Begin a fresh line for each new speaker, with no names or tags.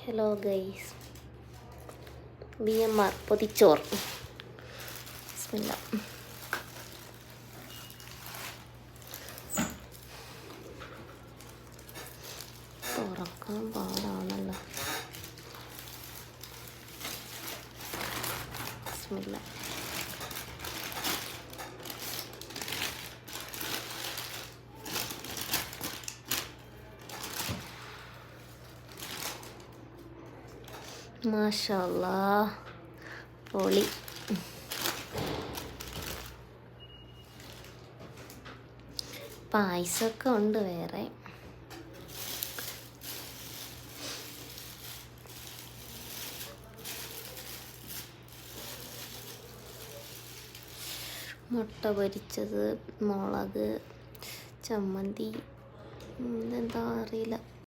Hello guys, BMR പൊതിച്ചോറ്. ബിസ്മില്ലാ. തുറക്കാൻ പാടാണല്ലോ. ബിസ്മില്ലാ. മാഷാ അല്ലാഹ്, പൊളി. പായസമൊക്കെ ഉണ്ട് വേറെ. മുട്ട പൊരിച്ചത്, മുളക്, ചമ്മന്തി, എന്താ അറിയില്ല.